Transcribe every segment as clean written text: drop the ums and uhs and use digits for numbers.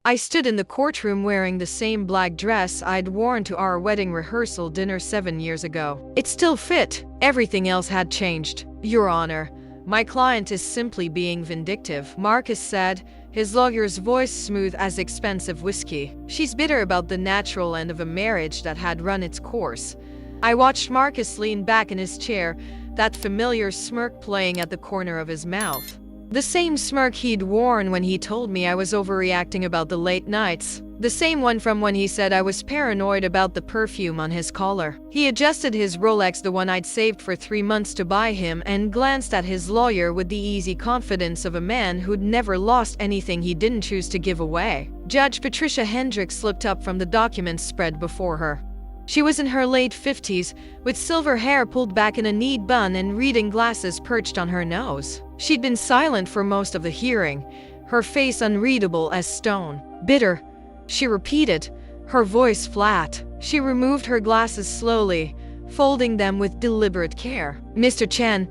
I stood in the courtroom wearing the same black dress I'd worn to our wedding rehearsal dinner 7 years ago. It still fit. Everything else had changed. Your Honor, my client is simply being vindictive, Marcus said, his lawyer's voice smooth as expensive whiskey. She's bitter about the natural end of a marriage that had run its course. I watched Marcus lean back in his chair, that familiar smirk playing at the corner of his mouth. The same smirk he'd worn when he told me I was overreacting about the late nights. The same one from when he said I was paranoid about the perfume on his collar. He adjusted his Rolex, the one I'd saved for 3 months to buy him, and glanced at his lawyer with the easy confidence of a man who'd never lost anything he didn't choose to give away. Judge Patricia Hendricks looked up from the documents spread before her. She was in her late 50s, with silver hair pulled back in a neat bun and reading glasses perched on her nose. She'd been silent for most of the hearing, her face unreadable as stone. Bitter, she repeated, her voice flat. She removed her glasses slowly, folding them with deliberate care. Mr. Chen,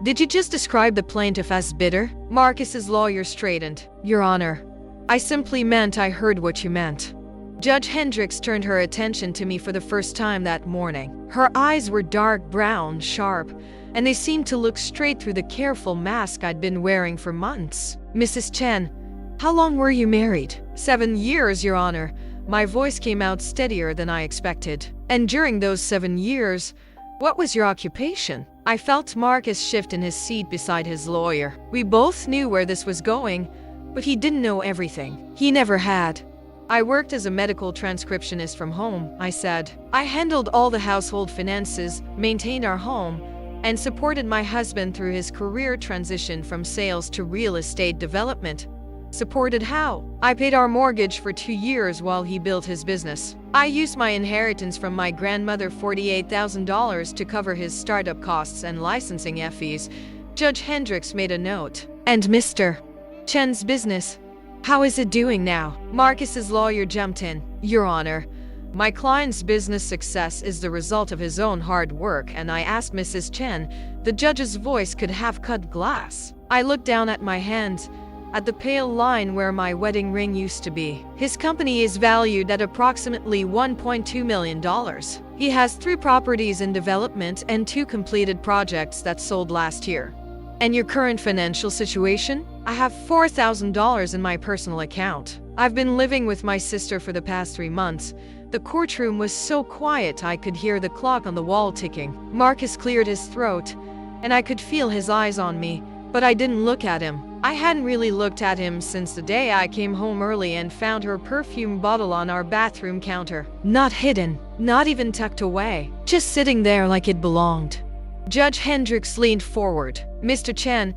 did you just describe the plaintiff as bitter? Marcus's lawyer straightened. Your Honor, I simply meant I heard what you meant. Judge Hendricks turned her attention to me for the first time that morning. Her eyes were dark brown, sharp, and they seemed to look straight through the careful mask I'd been wearing for months. Mrs. Chen, how long were you married? 7 years, Your Honor. My voice came out steadier than I expected. And during those 7 years, what was your occupation? I felt Marcus shift in his seat beside his lawyer. We both knew where this was going, but he didn't know everything. He never had. I worked as a medical transcriptionist from home, I said. I handled all the household finances, maintained our home, and supported my husband through his career transition from sales to real estate development. Supported how? I paid our mortgage for 2 years while he built his business. I used my inheritance from my grandmother, $48,000, to cover his startup costs and licensing fees. Judge Hendricks made a note. And Mr. Chen's business, how is it doing now? Marcus's lawyer jumped in. Your Honor, my client's business success is the result of his own hard work, and I asked Mrs. Chen. The judge's voice could have cut glass. I looked down at my hands, at the pale line where my wedding ring used to be. His company is valued at approximately $1.2 million. He has 3 properties in development and 2 completed projects that sold last year. And your current financial situation? I have $4,000 in my personal account. I've been living with my sister for the past 3 months. The courtroom was so quiet I could hear the clock on the wall ticking. Marcus cleared his throat, and I could feel his eyes on me, but I didn't look at him. I hadn't really looked at him since the day I came home early and found her perfume bottle on our bathroom counter. Not hidden, not even tucked away, just sitting there like it belonged. Judge Hendricks leaned forward. Mr. Chen,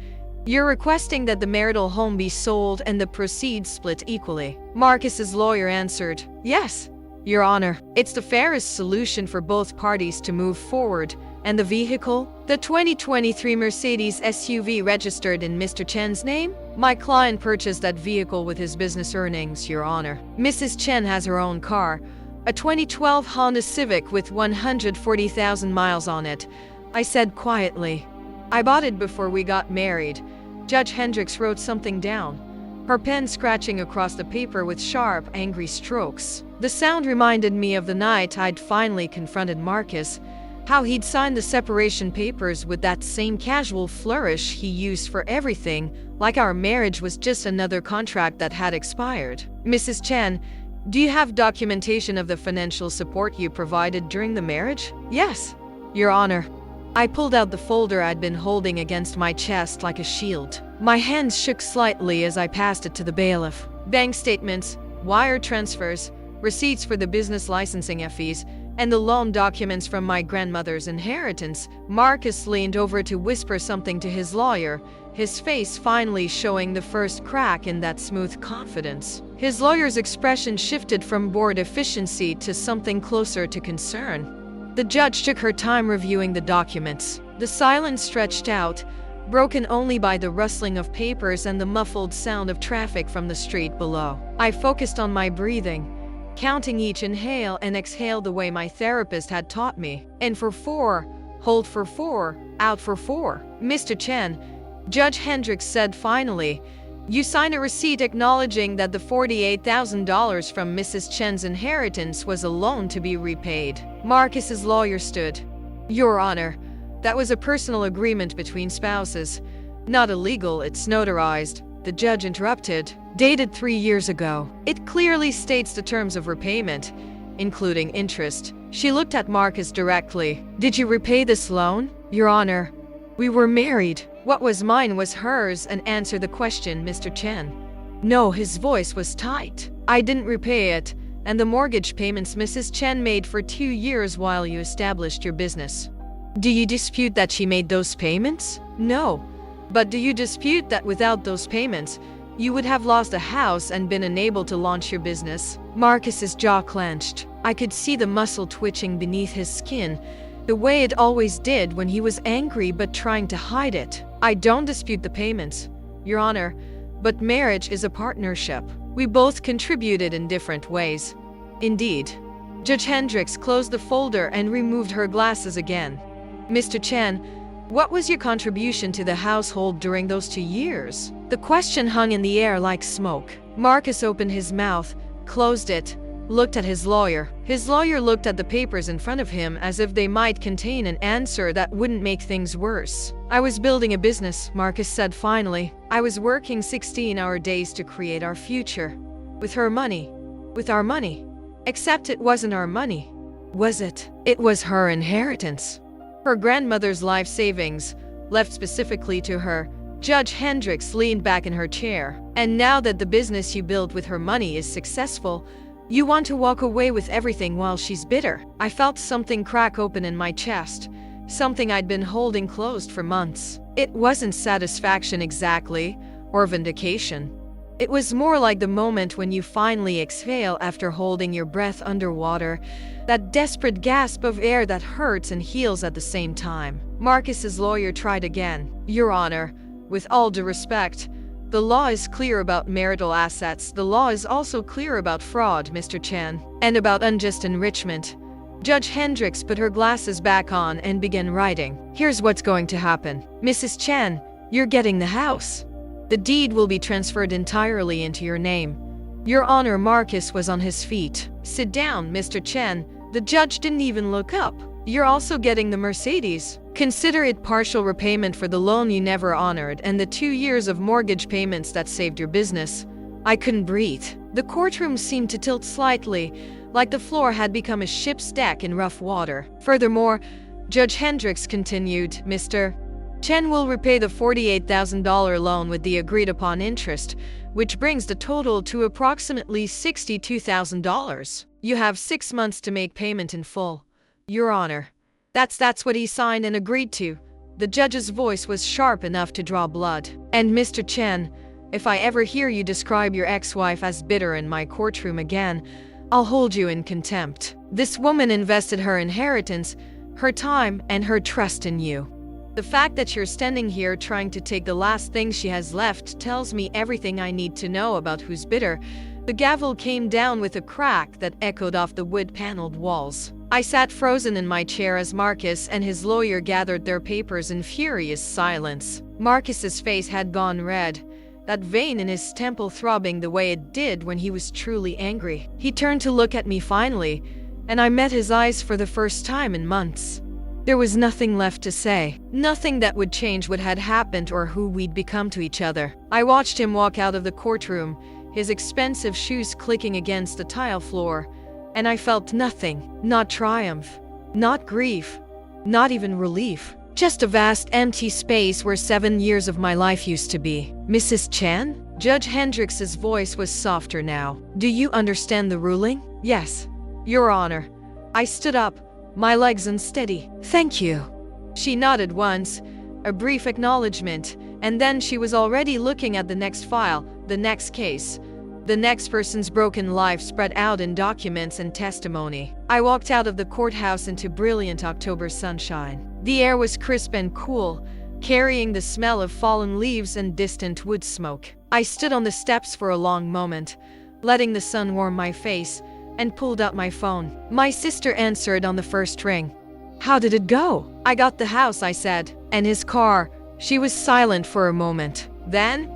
you're requesting that the marital home be sold and the proceeds split equally. Marcus's lawyer answered, Yes, Your Honor. It's the fairest solution for both parties to move forward. And the vehicle? The 2023 Mercedes SUV registered in Mr. Chen's name? My client purchased that vehicle with his business earnings, Your Honor. Mrs. Chen has her own car, a 2012 Honda Civic with 140,000 miles on it, I said quietly. I bought it before we got married. Judge Hendricks wrote something down, her pen scratching across the paper with sharp, angry strokes. The sound reminded me of the night I'd finally confronted Marcus, how he'd signed the separation papers with that same casual flourish he used for everything, like our marriage was just another contract that had expired. Mrs. Chen, do you have documentation of the financial support you provided during the marriage? Yes, Your Honor. I pulled out the folder I'd been holding against my chest like a shield. My hands shook slightly as I passed it to the bailiff. Bank statements, wire transfers, receipts for the business licensing fees, and the loan documents from my grandmother's inheritance. Marcus leaned over to whisper something to his lawyer, his face finally showing the first crack in that smooth confidence. His lawyer's expression shifted from bored efficiency to something closer to concern. The judge took her time reviewing the documents. The silence stretched out, broken only by the rustling of papers and the muffled sound of traffic from the street below. I focused on my breathing, counting each inhale and exhale the way my therapist had taught me. In for 4, hold for 4, out for 4. Mr. Chen, Judge Hendricks said finally, You sign a receipt acknowledging that the $48,000 from Mrs. Chen's inheritance was a loan to be repaid. Marcus's lawyer stood. Your Honor, that was a personal agreement between spouses. Not illegal, it's notarized. The judge interrupted. Dated 3 years ago. It clearly states the terms of repayment, including interest. She looked at Marcus directly. Did you repay this loan? Your Honor, we were married. What was mine was hers, and answer the question, Mr. Chen. No, his voice was tight. I didn't repay it, and the mortgage payments Mrs. Chen made for 2 years while you established your business. Do you dispute that she made those payments? No. But do you dispute that without those payments, you would have lost a house and been unable to launch your business? Marcus's jaw clenched. I could see the muscle twitching beneath his skin, the way it always did when he was angry but trying to hide it. I don't dispute the payments, Your Honor, but marriage is a partnership. We both contributed in different ways. Indeed. Judge Hendricks closed the folder and removed her glasses again. Mr. Chen, what was your contribution to the household during those 2 years? The question hung in the air like smoke. Marcus opened his mouth, closed it, looked at his lawyer. His lawyer looked at the papers in front of him as if they might contain an answer that wouldn't make things worse. I was building a business, Marcus said finally. I was working 16-hour days to create our future. With her money. With our money. Except it wasn't our money. Was it? It was her inheritance. Her grandmother's life savings, left specifically to her. Judge Hendricks leaned back in her chair. And now that the business you built with her money is successful, you want to walk away with everything while she's bitter. I felt something crack open in my chest, something I'd been holding closed for months. It wasn't satisfaction exactly, or vindication. It was more like the moment when you finally exhale after holding your breath underwater, that desperate gasp of air that hurts and heals at the same time. Marcus's lawyer tried again. Your Honor, with all due respect, the law is clear about marital assets. The law is also clear about fraud, Mr. Chen, and about unjust enrichment. Judge Hendricks put her glasses back on and began writing. Here's what's going to happen. Mrs. Chen, you're getting the house. The deed will be transferred entirely into your name. Your Honor, Marcus was on his feet. Sit down, Mr. Chen. The judge didn't even look up. You're also getting the Mercedes. Consider it partial repayment for the loan you never honored and the 2 years of mortgage payments that saved your business. I couldn't breathe. The courtroom seemed to tilt slightly, like the floor had become a ship's deck in rough water. Furthermore, Judge Hendricks continued, Mr. Chen will repay the $48,000 loan with the agreed-upon interest, which brings the total to approximately $62,000. You have 6 months to make payment in full. Your Honor. That's what he signed and agreed to. The judge's voice was sharp enough to draw blood. And Mr. Chen, if I ever hear you describe your ex-wife as bitter in my courtroom again, I'll hold you in contempt. This woman invested her inheritance, her time, and her trust in you. The fact that you're standing here trying to take the last thing she has left tells me everything I need to know about who's bitter. The gavel came down with a crack that echoed off the wood-paneled walls. I sat frozen in my chair as Marcus and his lawyer gathered their papers in furious silence. Marcus's face had gone red, that vein in his temple throbbing the way it did when he was truly angry. He turned to look at me finally, and I met his eyes for the first time in months. There was nothing left to say, nothing that would change what had happened or who we'd become to each other. I watched him walk out of the courtroom, his expensive shoes clicking against the tile floor, and I felt nothing, not triumph, not grief, not even relief. Just a vast empty space where 7 years of my life used to be. Mrs. Chen? Judge Hendricks' voice was softer now. Do you understand the ruling? Yes, Your Honor. I stood up, my legs unsteady. Thank you. She nodded once, a brief acknowledgement, and then she was already looking at the next file, the next case. The next person's broken life spread out in documents and testimony. I walked out of the courthouse into brilliant October sunshine. The air was crisp and cool, carrying the smell of fallen leaves and distant wood smoke. I stood on the steps for a long moment, letting the sun warm my face, and pulled out my phone. My sister answered on the first ring. How did it go? I got the house, I said. And his car. She was silent for a moment. Then,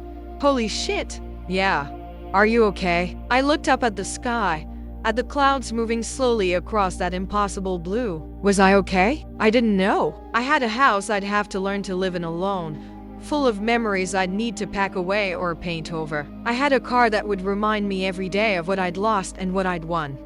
Holy shit. Yeah. Are you okay? I looked up at the sky, at the clouds moving slowly across that impossible blue. Was I okay? I didn't know. I had a house I'd have to learn to live in alone, full of memories I'd need to pack away or paint over. I had a car that would remind me every day of what I'd lost and what I'd won.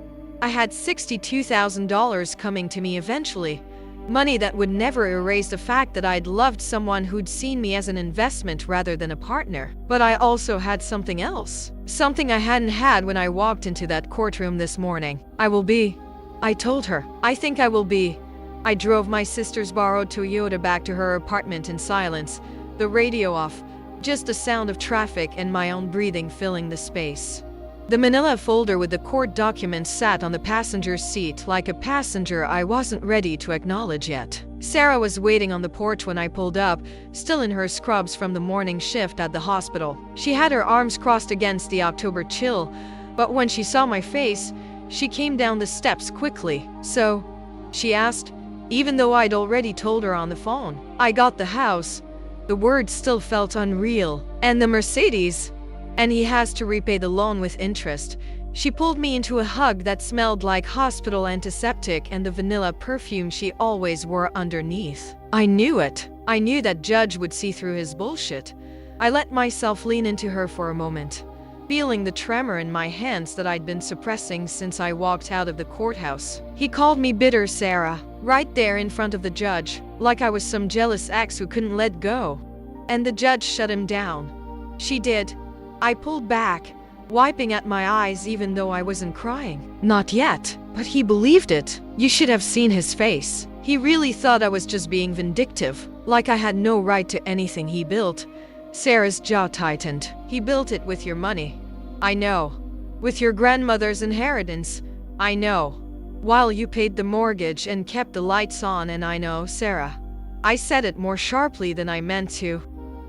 I had $62,000 coming to me eventually. Money that would never erase the fact that I'd loved someone who'd seen me as an investment rather than a partner. But I also had something else. Something I hadn't had when I walked into that courtroom this morning. I will be. I told her. I think I will be. I drove my sister's borrowed Toyota back to her apartment in silence, the radio off, just the sound of traffic and my own breathing filling the space. The manila folder with the court documents sat on the passenger's seat like a passenger I wasn't ready to acknowledge yet. Sarah was waiting on the porch when I pulled up, still in her scrubs from the morning shift at the hospital. She had her arms crossed against the October chill, but when she saw my face, she came down the steps quickly. So, she asked, even though I'd already told her on the phone. I got the house. The words still felt unreal. And the Mercedes. And he has to repay the loan with interest. She pulled me into a hug that smelled like hospital antiseptic and the vanilla perfume she always wore underneath. I knew it. I knew that Judge would see through his bullshit. I let myself lean into her for a moment, feeling the tremor in my hands that I'd been suppressing since I walked out of the courthouse. He called me bitter Sarah, right there in front of the judge, like I was some jealous ex who couldn't let go. And the judge shut him down. She did. I pulled back, wiping at my eyes even though I wasn't crying. Not yet, but he believed it. You should have seen his face. He really thought I was just being vindictive, like I had no right to anything he built. Sarah's jaw tightened. He built it with your money. I know. With your grandmother's inheritance. I know. While you paid the mortgage and kept the lights on, and I know, Sarah. I said it more sharply than I meant to.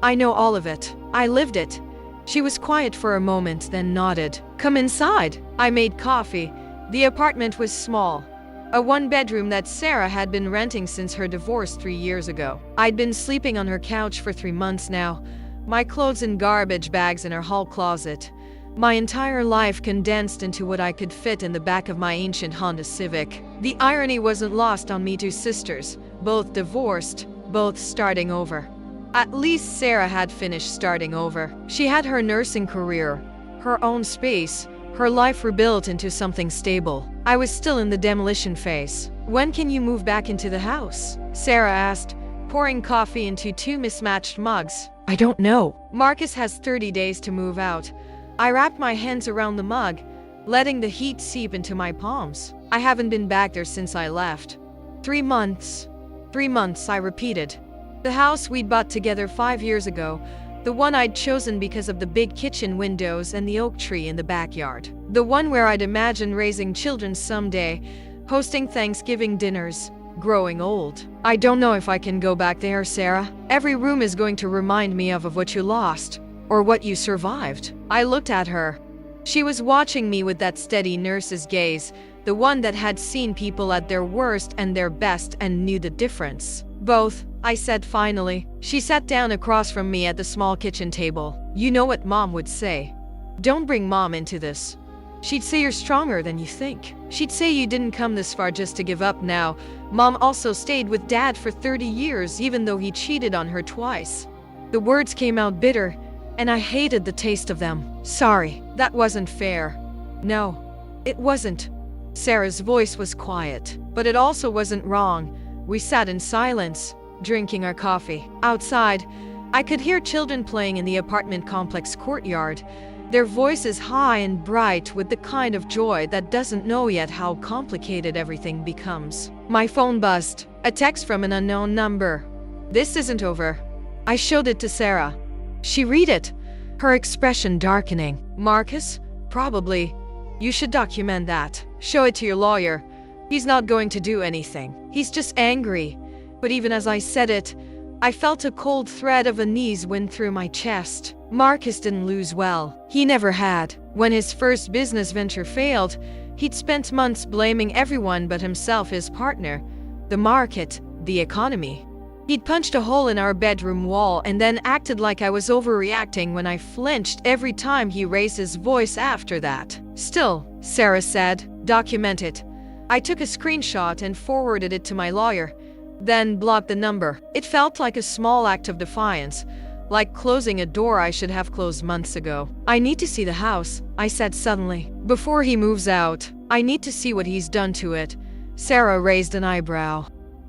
I know all of it. I lived it. She was quiet for a moment, then nodded. Come inside. I made coffee. The apartment was small. A one-bedroom that Sarah had been renting since her divorce 3 years ago. I'd been sleeping on her couch for 3 months now, my clothes in garbage bags in her hall closet. My entire life condensed into what I could fit in the back of my ancient Honda Civic. The irony wasn't lost on me. 2 sisters, both divorced, both starting over. At least Sarah had finished starting over. She had her nursing career, her own space, her life rebuilt into something stable. I was still in the demolition phase. When can you move back into the house? Sarah asked, pouring coffee into 2 mismatched mugs. I don't know. Marcus has 30 days to move out. I wrapped my hands around the mug, letting the heat seep into my palms. I haven't been back there since I left. 3 months. 3 months, I repeated. The house we'd bought together 5 years ago, the one I'd chosen because of the big kitchen windows and the oak tree in the backyard. The one where I'd imagined raising children someday, hosting Thanksgiving dinners, growing old. I don't know if I can go back there, Sarah. Every room is going to remind me of what you lost, or what you survived. I looked at her. She was watching me with that steady nurse's gaze, the one that had seen people at their worst and their best and knew the difference. Both, I said finally. She sat down across from me at the small kitchen table. You know what Mom would say. Don't bring Mom into this. She'd say you're stronger than you think. She'd say you didn't come this far just to give up now. Mom also stayed with Dad for 30 years even though he cheated on her twice. The words came out bitter, and I hated the taste of them. Sorry, that wasn't fair. No, it wasn't. Sarah's voice was quiet, but it also wasn't wrong. We sat in silence, drinking our coffee. Outside, I could hear children playing in the apartment complex courtyard, their voices high and bright with the kind of joy that doesn't know yet how complicated everything becomes. My phone buzzed, a text from an unknown number. This isn't over. I showed it to Sarah. She read it, her expression darkening. Marcus? Probably. You should document that. Show it to your lawyer. He's not going to do anything. He's just angry. But even as I said it, I felt a cold thread of unease wind through my chest. Marcus didn't lose well. He never had. When his first business venture failed, he'd spent months blaming everyone but himself, his partner, the market, the economy. He'd punched a hole in our bedroom wall and then acted like I was overreacting when I flinched every time he raised his voice after that. Still, Sarah said, document it. I took a screenshot and forwarded it to my lawyer, then blocked the number. It felt like a small act of defiance, like closing a door I should have closed months ago. I need to see the house, I said suddenly. Before he moves out, I need to see what he's done to it. Sarah raised an eyebrow.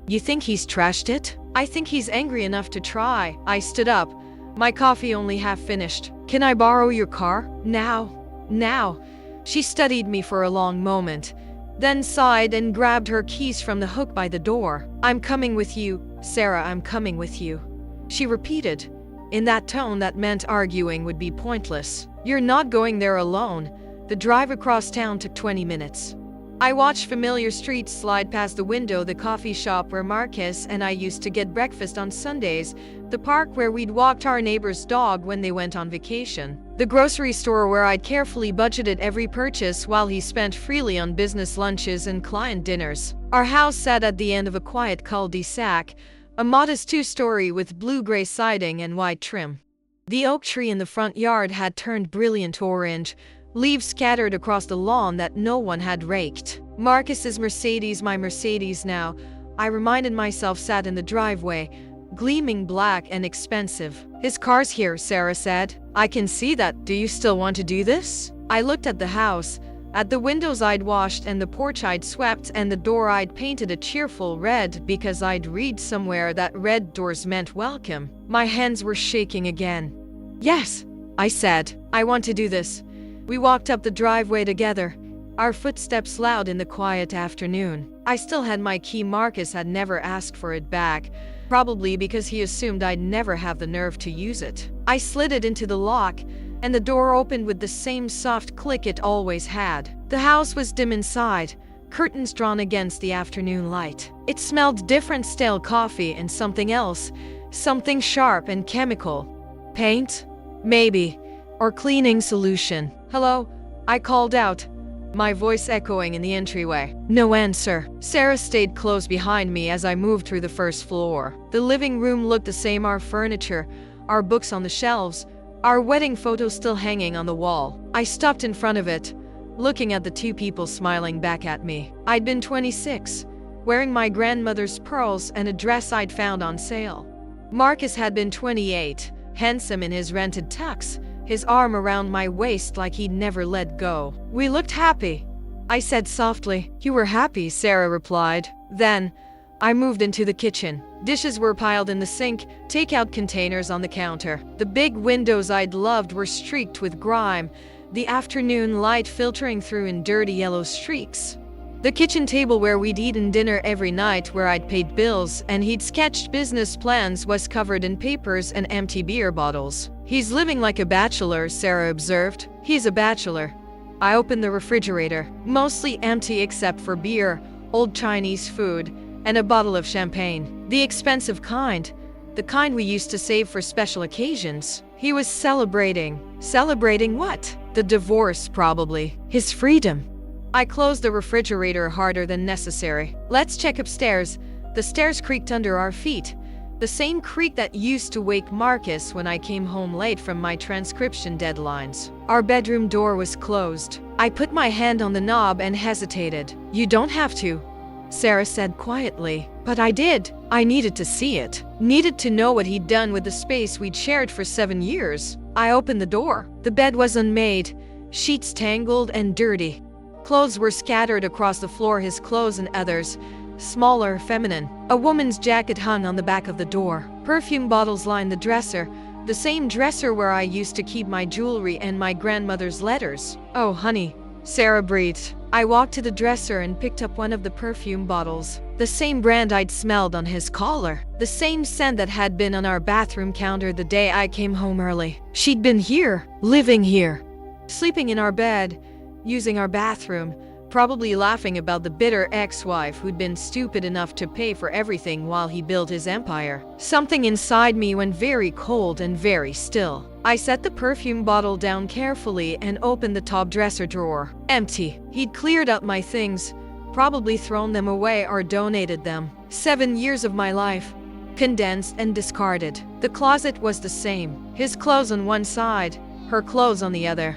You think he's trashed it? I think he's angry enough to try. I stood up, my coffee only half finished. Can I borrow your car? Now. She studied me for a long moment, then sighed and grabbed her keys from the hook by the door. I'm coming with you, Sarah, I'm coming with you. She repeated, in that tone that meant arguing would be pointless. You're not going there alone. The drive across town took 20 minutes. I watched familiar streets slide past the window, the coffee shop where Marcus and I used to get breakfast on Sundays, the park where we'd walked our neighbor's dog when they went on vacation, the grocery store where I'd carefully budgeted every purchase while he spent freely on business lunches and client dinners. Our house sat at the end of a quiet cul-de-sac, a modest two-story with blue-gray siding and white trim. The oak tree in the front yard had turned brilliant orange, leaves scattered across the lawn that no one had raked. Marcus's Mercedes, my Mercedes now, I reminded myself, sat in the driveway, gleaming black and expensive. His car's here, Sarah said. I can see that. Do you still want to do this? I looked at the house, at the windows I'd washed and the porch I'd swept and the door I'd painted a cheerful red because I'd read somewhere that red doors meant welcome. My hands were shaking again. Yes, I said. I want to do this. We walked up the driveway together, our footsteps loud in the quiet afternoon. I still had my key. Marcus had never asked for it back, probably because he assumed I'd never have the nerve to use it. I slid it into the lock, and the door opened with the same soft click it always had. The house was dim inside, curtains drawn against the afternoon light. It smelled different, stale coffee and something else, something sharp and chemical. Paint? Maybe. Or cleaning solution. Hello? I called out, my voice echoing in the entryway. No answer. Sarah stayed close behind me as I moved through the first floor. The living room looked the same, our furniture, our books on the shelves, our wedding photos still hanging on the wall. I stopped in front of it, looking at the two people smiling back at me. I'd been 26, wearing my grandmother's pearls and a dress I'd found on sale. Marcus had been 28, handsome in his rented tux, his arm around my waist like he'd never let go. We looked happy, I said softly. You were happy, Sarah replied. Then, I moved into the kitchen. Dishes were piled in the sink, takeout containers on the counter. The big windows I'd loved were streaked with grime, the afternoon light filtering through in dirty yellow streaks. The kitchen table where we'd eaten dinner every night, where I'd paid bills and he'd sketched business plans, was covered in papers and empty beer bottles. He's living like a bachelor, Sarah observed. He's a bachelor. I opened the refrigerator, mostly empty except for beer, old Chinese food, and a bottle of champagne. The expensive kind. The kind we used to save for special occasions. He was celebrating. Celebrating what? The divorce, probably. His freedom. I closed the refrigerator harder than necessary. Let's check upstairs. The stairs creaked under our feet. The same creak that used to wake Marcus when I came home late from my transcription deadlines. Our bedroom door was closed. I put my hand on the knob and hesitated. You don't have to, Sarah said quietly. But I did. I needed to see it. Needed to know what he'd done with the space we'd shared for 7 years. I opened the door. The bed was unmade, sheets tangled and dirty. Clothes were scattered across the floor, his clothes and others, smaller, feminine. A woman's jacket hung on the back of the door. Perfume bottles lined the dresser, the same dresser where I used to keep my jewelry and my grandmother's letters. Oh, honey, Sarah breathed. I walked to the dresser and picked up one of the perfume bottles. The same brand I'd smelled on his collar. The same scent that had been on our bathroom counter the day I came home early. She'd been here, living here, sleeping in our bed, using our bathroom, probably laughing about the bitter ex-wife who'd been stupid enough to pay for everything while he built his empire. Something inside me went very cold and very still. I set the perfume bottle down carefully and opened the top dresser drawer. Empty. He'd cleared up my things, probably thrown them away or donated them. 7 years of my life. condensed and discarded. The closet was the same. His clothes on one side, her clothes on the other.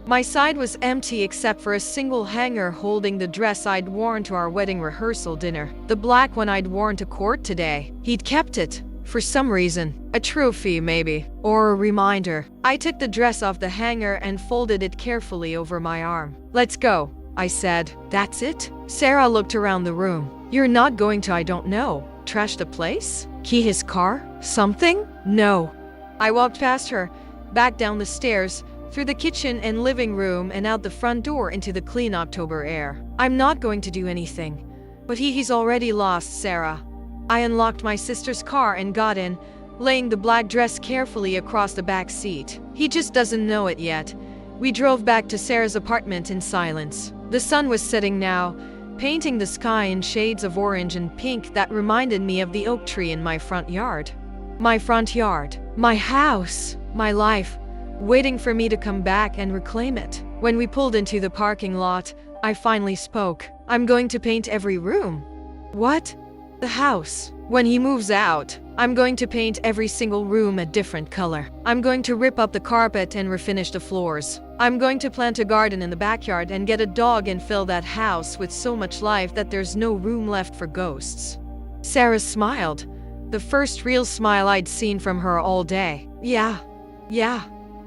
My side was empty except for a single hanger holding the dress I'd worn to our wedding rehearsal dinner. The black one I'd worn to court today. He'd kept it. For some reason. A trophy, maybe. Or a reminder. I took the dress off the hanger and folded it carefully over my arm. "Let's go," I said. "That's it?" Sarah looked around the room. "You're not going to, I don't know, trash the place? Key his car? Something?" "No." I walked past her, back down the stairs, through the kitchen and living room and out the front door into the clean October air. "I'm not going to do anything." But he's already lost, Sarah. I unlocked my sister's car and got in, laying the black dress carefully across the back seat. He just doesn't know it yet. We drove back to Sarah's apartment in silence. The sun was setting now, painting the sky in shades of orange and pink that reminded me of the oak tree in my front yard. My front yard. My house. My life. Waiting for me to come back and reclaim it. When we pulled into the parking lot, I finally spoke. "I'm going to paint every room." "What?" "The house. When he moves out, I'm going to paint every single room a different color. I'm going to rip up the carpet and refinish the floors. I'm going to plant a garden in the backyard and get a dog and fill that house with so much life that there's no room left for ghosts." Sarah smiled. The first real smile I'd seen from her all day. Yeah.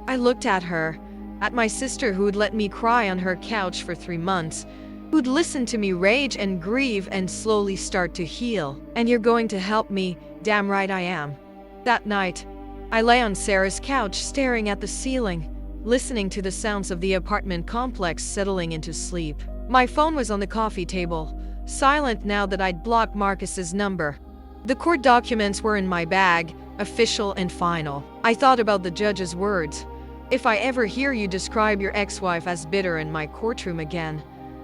I looked at her, at my sister who'd let me cry on her couch for 3 months, who'd listen to me rage and grieve and slowly start to heal. "And you're going to help me, damn right I am." That night, I lay on Sarah's couch staring at the ceiling, listening to the sounds of the apartment complex settling into sleep. My phone was on the coffee table, silent now that I'd blocked Marcus's number. The court documents were in my bag, official and final. I thought about the judge's words. "If I ever hear you describe your ex-wife as bitter in my courtroom again,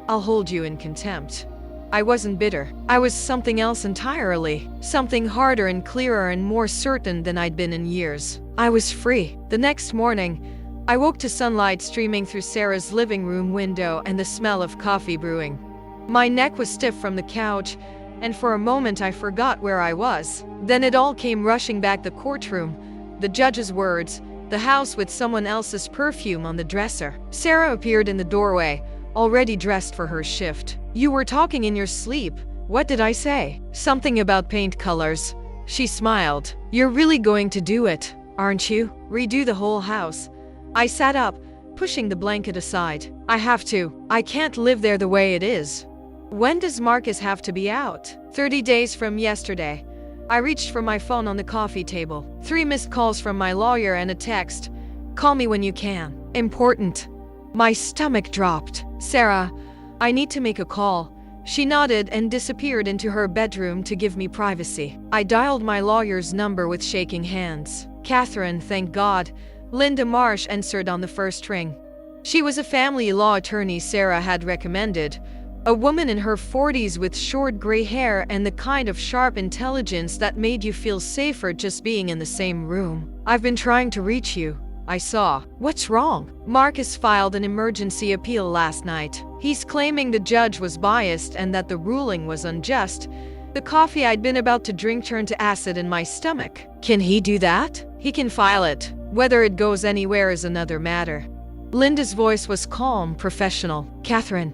I'll hold you in contempt." I wasn't bitter. I was something else entirely. Something harder and clearer and more certain than I'd been in years. I was free. The next morning, I woke to sunlight streaming through Sarah's living room window and the smell of coffee brewing. My neck was stiff from the couch, and for a moment I forgot where I was. Then it all came rushing back: the courtroom, the judge's words, the house with someone else's perfume on the dresser. Sarah appeared in the doorway, already dressed for her shift. "You were talking in your sleep. What did I say?" "Something about paint colors." She smiled. "You're really going to do it, aren't you? Redo the whole house?" I sat up, pushing the blanket aside. "I have to. I can't live there the way it is." "When does Marcus have to be out?" 30 days from yesterday." I reached for my phone on the coffee table. 3 missed calls from my lawyer and a text. "Call me when you can. Important." My stomach dropped. "Sarah, I need to make a call." She nodded and disappeared into her bedroom to give me privacy. I dialed my lawyer's number with shaking hands. "Catherine, thank God." Linda Marsh answered on the first ring. She was a family law attorney Sarah had recommended. A woman in her 40s with short gray hair and the kind of sharp intelligence that made you feel safer just being in the same room. "I've been trying to reach you." I saw. "What's wrong?" "Marcus filed an emergency appeal last night. He's claiming the judge was biased and that the ruling was unjust." The coffee I'd been about to drink turned to acid in my stomach. "Can he do that?" "He can file it. Whether it goes anywhere is another matter." Linda's voice was calm, professional. "Catherine,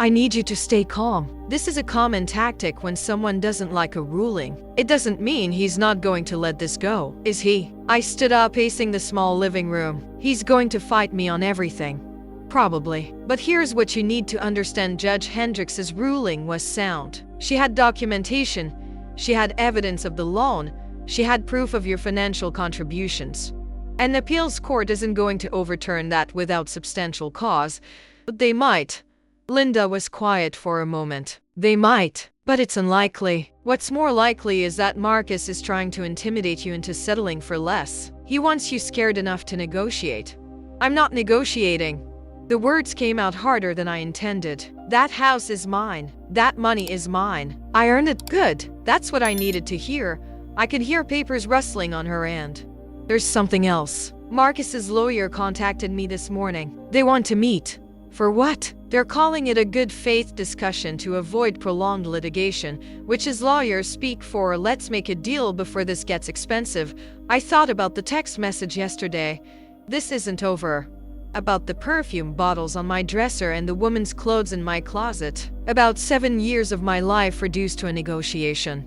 I need you to stay calm. This is a common tactic when someone doesn't like a ruling. It doesn't mean he's not going to let this go, is he?" I stood up, pacing the small living room. "He's going to fight me on everything." "Probably. But here's what you need to understand: Judge Hendricks's ruling was sound. She had documentation. She had evidence of the loan. She had proof of your financial contributions. An appeals court isn't going to overturn that without substantial cause. But they might." Linda was quiet for a moment. "They might, but it's unlikely. What's more likely is that Marcus is trying to intimidate you into settling for less. He wants you scared enough to negotiate." "I'm not negotiating." The words came out harder than I intended. "That house is mine. That money is mine. I earned it. Good. That's what I needed to hear." I could hear papers rustling on her end. "There's something else. Marcus's lawyer contacted me this morning. They want to meet." For what? They're calling it a good faith discussion to avoid prolonged litigation, which is lawyers speak for let's make a deal before this gets expensive. I thought about the text message yesterday. This isn't over. About the perfume bottles on my dresser and the woman's clothes in my closet. About 7 years of my life reduced to a negotiation.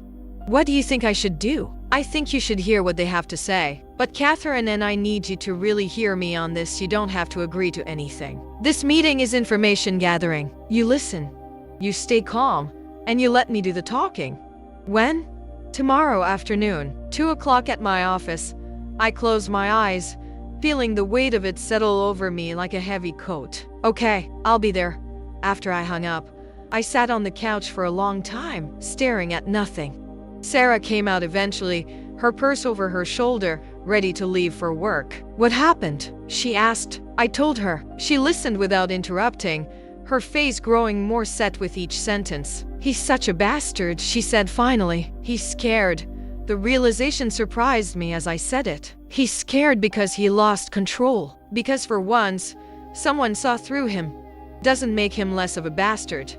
What do you think I should do? I think you should hear what they have to say. But Catherine and I need you to really hear me on this. You don't have to agree to anything. This meeting is information gathering. You listen, you stay calm, and you let me do the talking. When? Tomorrow afternoon, 2 o'clock at my office. I close my eyes, feeling the weight of it settle over me like a heavy coat. Okay, I'll be there. After I hung up, I sat on the couch for a long time, staring at nothing. Sarah came out eventually, her purse over her shoulder, ready to leave for work. What happened? She asked. I told her. She listened without interrupting, her face growing more set with each sentence. He's such a bastard, she said finally. He's scared. The realization surprised me as I said it. He's scared because he lost control. Because for once, someone saw through him. Doesn't make him less of a bastard.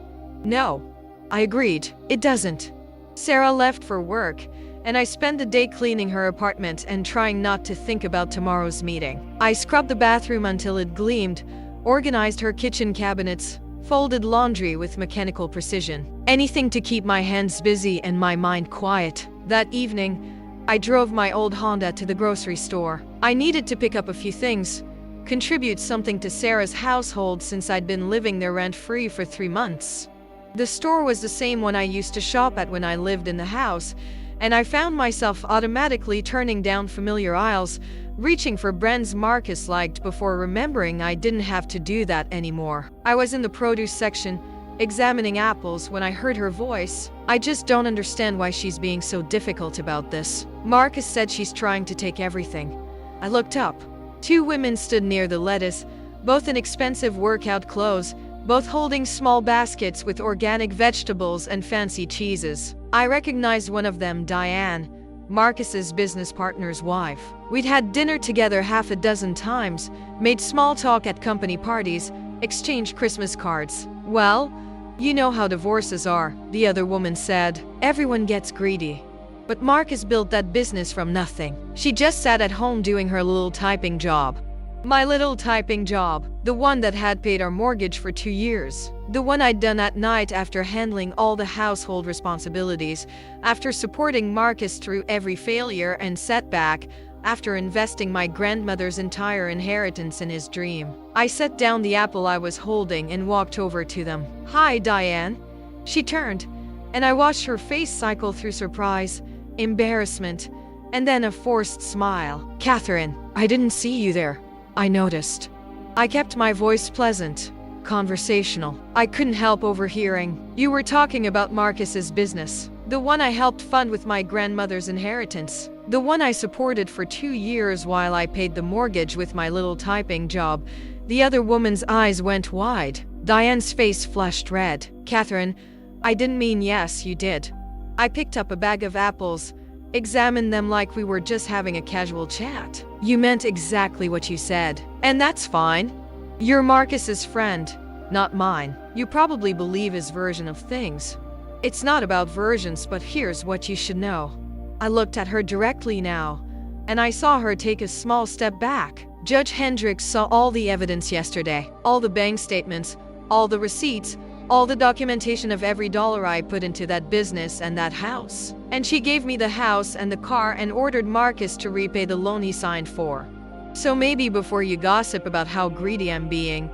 No. I agreed. It doesn't. Sarah left for work, and I spent the day cleaning her apartment and trying not to think about tomorrow's meeting. I scrubbed the bathroom until it gleamed, organized her kitchen cabinets, folded laundry with mechanical precision. Anything to keep my hands busy and my mind quiet. That evening, I drove my old Honda to the grocery store. I needed to pick up a few things, contribute something to Sarah's household since I'd been living there rent-free for 3 months. The store was the same one I used to shop at when I lived in the house, and I found myself automatically turning down familiar aisles, reaching for brands Marcus liked before remembering I didn't have to do that anymore. I was in the produce section, examining apples, when I heard her voice. I just don't understand why she's being so difficult about this. Marcus said she's trying to take everything. I looked up. 2 women stood near the lettuce, both in expensive workout clothes, both holding small baskets with organic vegetables and fancy cheeses. I recognized one of them, Diane, Marcus's business partner's wife. We'd had dinner together 6 times, made small talk at company parties, exchanged Christmas cards. Well, you know how divorces are, the other woman said. Everyone gets greedy. But Marcus built that business from nothing. She just sat at home doing her little typing job. My little typing job, the one that had paid our mortgage for 2 years. The one I'd done at night after handling all the household responsibilities, after supporting Marcus through every failure and setback, after investing my grandmother's entire inheritance in his dream. I set down the apple I was holding and walked over to them. Hi, Diane. She turned, and I watched her face cycle through surprise, embarrassment, and then a forced smile. Catherine, I didn't see you there. I noticed. I kept my voice pleasant, conversational. I couldn't help overhearing. You were talking about Marcus's business. The one I helped fund with my grandmother's inheritance. The one I supported for 2 years while I paid the mortgage with my little typing job. The other woman's eyes went wide. Diane's face flushed red. Catherine, I didn't mean yes, you did. I picked up a bag of apples, examined them like we were just having a casual chat. You meant exactly what you said. And that's fine. You're Marcus's friend, not mine. You probably believe his version of things. It's not about versions, but here's what you should know. I looked at her directly now, and I saw her take a small step back. Judge Hendricks saw all the evidence yesterday, all the bank statements, all the receipts, all the documentation of every dollar I put into that business and that house. And she gave me the house and the car and ordered Marcus to repay the loan he signed for. So maybe before you gossip about how greedy I'm being,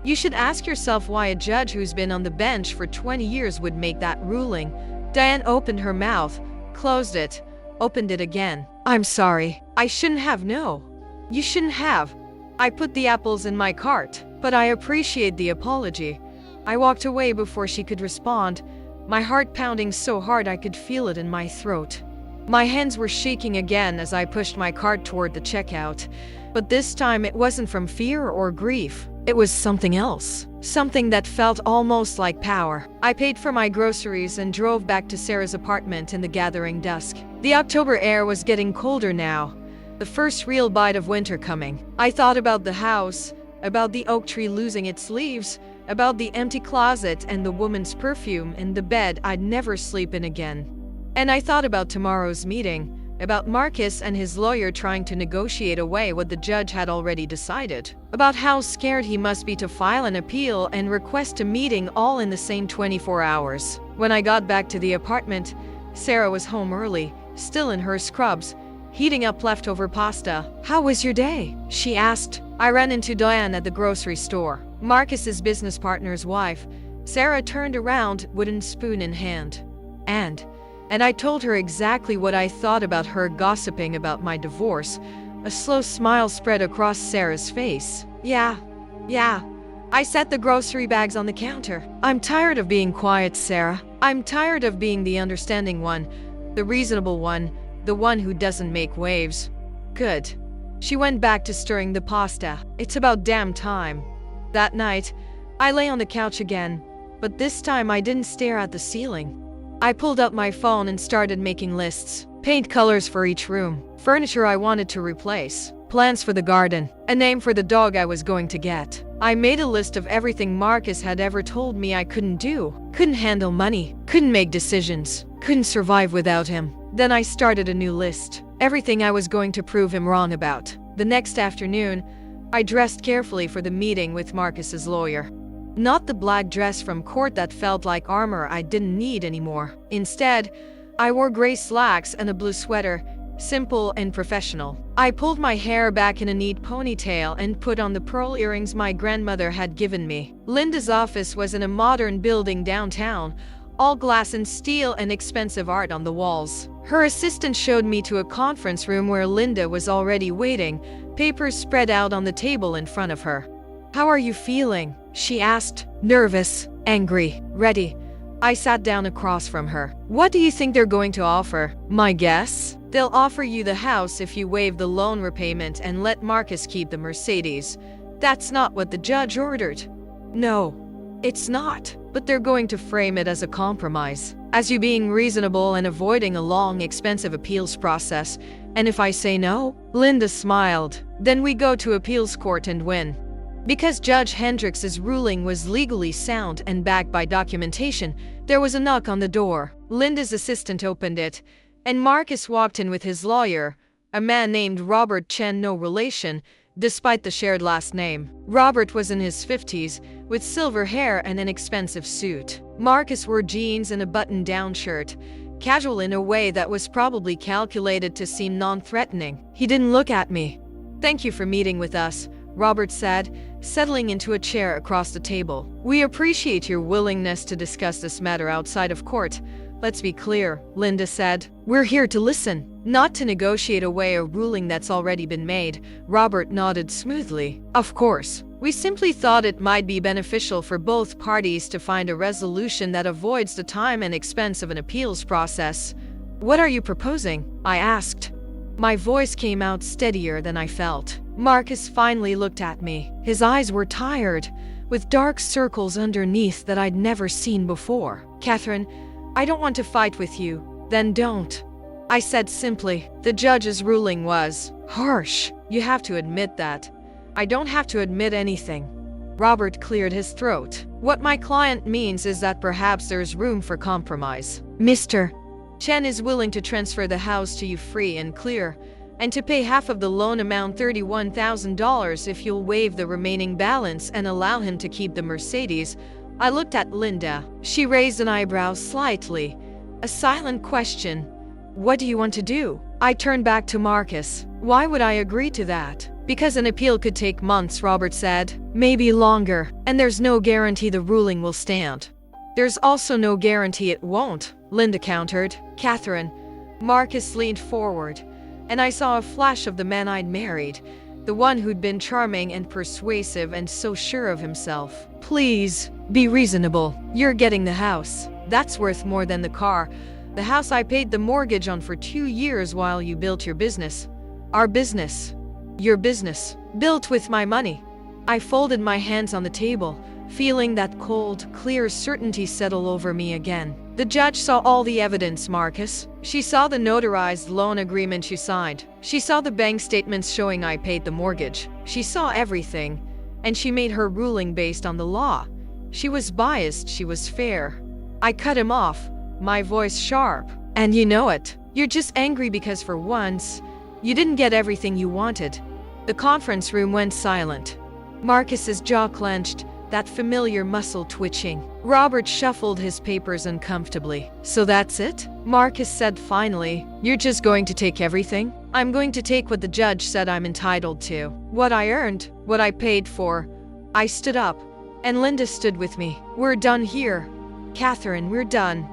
you should ask yourself why a judge who's been on the bench for 20 years would make that ruling. Diane opened her mouth, closed it, opened it again. I'm sorry. I shouldn't have. No. You shouldn't have. I put the apples in my cart, but I appreciate the apology. I walked away before she could respond, my heart pounding so hard I could feel it in my throat. My hands were shaking again as I pushed my cart toward the checkout, but this time it wasn't from fear or grief. It was something else, something that felt almost like power. I paid for my groceries and drove back to Sarah's apartment in the gathering dusk. The October air was getting colder now, the first real bite of winter coming. I thought about the house, about the oak tree losing its leaves, about the empty closet and the woman's perfume in the bed I'd never sleep in again. And I thought about tomorrow's meeting, about Marcus and his lawyer trying to negotiate away what the judge had already decided, about how scared he must be to file an appeal and request a meeting all in the same 24 hours. When I got back to the apartment, Sarah was home early, still in her scrubs, heating up leftover pasta. "How was your day?" she asked. I ran into Diane at the grocery store, Marcus's business partner's wife. Sarah turned around, wooden spoon in hand. And I told her exactly what I thought about her gossiping about my divorce. A slow smile spread across Sarah's face. Yeah. I set the grocery bags on the counter. I'm tired of being quiet, Sarah. I'm tired of being the understanding one, the reasonable one, the one who doesn't make waves. Good. She went back to stirring the pasta. It's about damn time. That night, I lay on the couch again, but this time I didn't stare at the ceiling. I pulled up my phone and started making lists. Paint colors for each room, furniture I wanted to replace, plans for the garden, a name for the dog I was going to get. I made a list of everything Marcus had ever told me I couldn't do. Couldn't handle money, couldn't make decisions, couldn't survive without him. Then I started a new list. Everything I was going to prove him wrong about. The next afternoon, I dressed carefully for the meeting with Marcus's lawyer. Not the black dress from court that felt like armor I didn't need anymore. Instead, I wore gray slacks and a blue sweater, simple and professional. I pulled my hair back in a neat ponytail and put on the pearl earrings my grandmother had given me. Linda's office was in a modern building downtown, all glass and steel and expensive art on the walls. Her assistant showed me to a conference room where Linda was already waiting, papers spread out on the table in front of her. "How are you feeling?" she asked. "Nervous, angry, ready." I sat down across from her. "What do you think they're going to offer?" "My guess? They'll offer you the house if you waive the loan repayment and let Marcus keep the Mercedes. That's not what the judge ordered." "No, it's not. But they're going to frame it as a compromise, as you being reasonable and avoiding a long, expensive appeals process. And if I say no?" Linda smiled. "Then we go to appeals court and win." Because Judge Hendricks's ruling was legally sound and backed by documentation, there was a knock on the door. Linda's assistant opened it, and Marcus walked in with his lawyer, a man named Robert Chen, no relation, despite the shared last name. Robert was in his 50s, with silver hair and an expensive suit. Marcus wore jeans and a button-down shirt, casual in a way that was probably calculated to seem non-threatening. He didn't look at me. "Thank you for meeting with us," Robert said, settling into a chair across the table. "We appreciate your willingness to discuss this matter outside of court. Let's be clear," Linda said. "We're here to listen, not to negotiate away a ruling that's already been made." Robert nodded smoothly. "Of course. We simply thought it might be beneficial for both parties to find a resolution that avoids the time and expense of an appeals process." "What are you proposing?" I asked. My voice came out steadier than I felt. Marcus finally looked at me. His eyes were tired, with dark circles underneath that I'd never seen before. "Catherine, I don't want to fight with you." "Then don't," I said simply. "The judge's ruling was harsh. You have to admit that." "I don't have to admit anything." Robert cleared his throat. "What my client means is that perhaps there's room for compromise. Mr. Chen is willing to transfer the house to you free and clear, and to pay half of the loan amount, $31,000, if you'll waive the remaining balance and allow him to keep the Mercedes." I looked at Linda. She raised an eyebrow slightly. A silent question. "What do you want to do?" I turned back to Marcus. "Why would I agree to that?" "Because an appeal could take months," Robert said. "Maybe longer. And there's no guarantee the ruling will stand." "There's also no guarantee it won't," Linda countered. "Catherine." Marcus leaned forward, and I saw a flash of the man I'd married, the one who'd been charming and persuasive and so sure of himself. "Please, be reasonable. You're getting the house. That's worth more than the car. The house I paid the mortgage on for 2 years while you built your business. Our business. Your business. Built with my money." I folded my hands on the table, feeling that cold, clear certainty settle over me again. "The judge saw all the evidence, Marcus. She saw the notarized loan agreement you signed. She saw the bank statements showing I paid the mortgage. She saw everything. and she made her ruling based on the law. She was biased, she was fair. I cut him off, my voice sharp. And you know it. You're just angry because for once, you didn't get everything you wanted. The conference room went silent. Marcus's jaw clenched, that familiar muscle twitching. Robert shuffled his papers uncomfortably. So that's it? Marcus said finally. You're just going to take everything? I'm going to take what the judge said I'm entitled to. What I earned, what I paid for. I stood up, and Linda stood with me. We're done here. Catherine, we're done.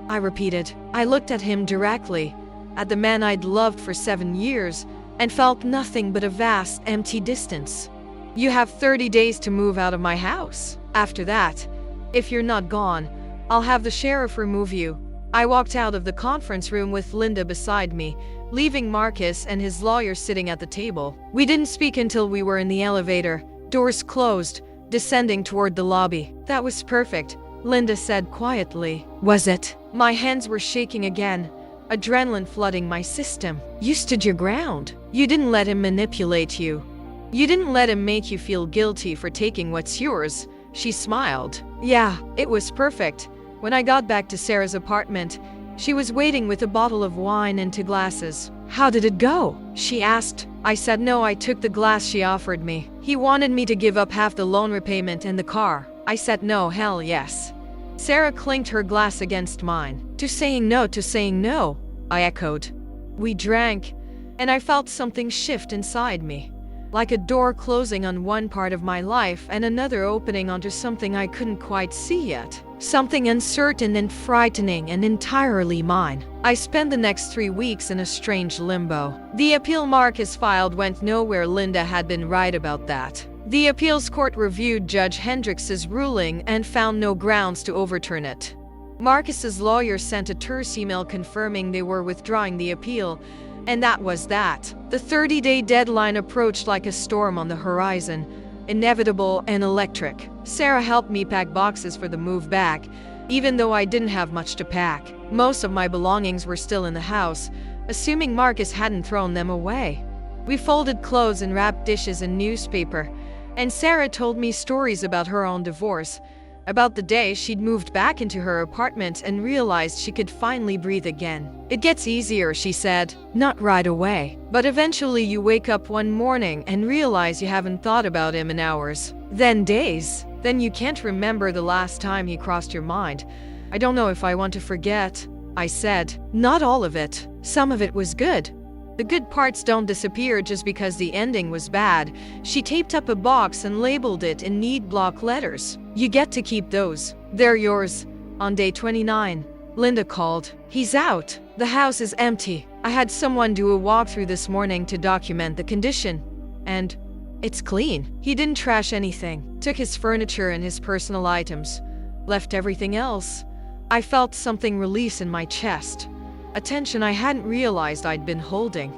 I repeated. I looked at him directly, at the man I'd loved for 7 years, and felt nothing but a vast, empty distance. You have 30 days to move out of my house. After that, if you're not gone, I'll have the sheriff remove you. I walked out of the conference room with Linda beside me, leaving Marcus and his lawyer sitting at the table. We didn't speak until we were in the elevator, doors closed, descending toward the lobby. That was perfect, Linda said quietly. Was it? My hands were shaking again, adrenaline flooding my system. You stood your ground. You didn't let him manipulate you. You didn't let him make you feel guilty for taking what's yours. She smiled. Yeah, it was perfect. When I got back to Sarah's apartment, she was waiting with a bottle of wine and 2 glasses. How did it go? She asked. I said no, I took the glass she offered me. He wanted me to give up half the loan repayment and the car. I said no, hell yes. Sarah clinked her glass against mine. To saying no, I echoed. We drank, and I felt something shift inside me. Like a door closing on one part of my life and another opening onto something I couldn't quite see yet. Something uncertain and frightening and entirely mine. I spent the next 3 weeks in a strange limbo. The appeal Marcus filed went nowhere. Linda had been right about that. The appeals court reviewed Judge Hendrix's ruling and found no grounds to overturn it. Marcus's lawyer sent a terse email confirming they were withdrawing the appeal, and that was that. The 30-day deadline approached like a storm on the horizon, inevitable and electric. Sarah helped me pack boxes for the move back, even though I didn't have much to pack. Most of my belongings were still in the house, assuming Marcus hadn't thrown them away. We folded clothes and wrapped dishes in newspaper, and Sarah told me stories about her own divorce, about the day she'd moved back into her apartment and realized she could finally breathe again. It gets easier, she said. Not right away. But eventually you wake up one morning and realize you haven't thought about him in hours. Then days. Then you can't remember the last time he crossed your mind. I don't know if I want to forget, I said. Not all of it. Some of it was good. The good parts don't disappear just because the ending was bad. She taped up a box and labeled it in neat block letters. You get to keep those. They're yours. On day 29, Linda called. He's out. The house is empty. I had someone do a walkthrough this morning to document the condition. And it's clean. He didn't trash anything. Took his furniture and his personal items. Left everything else. I felt something release in my chest. A tension I hadn't realized I'd been holding.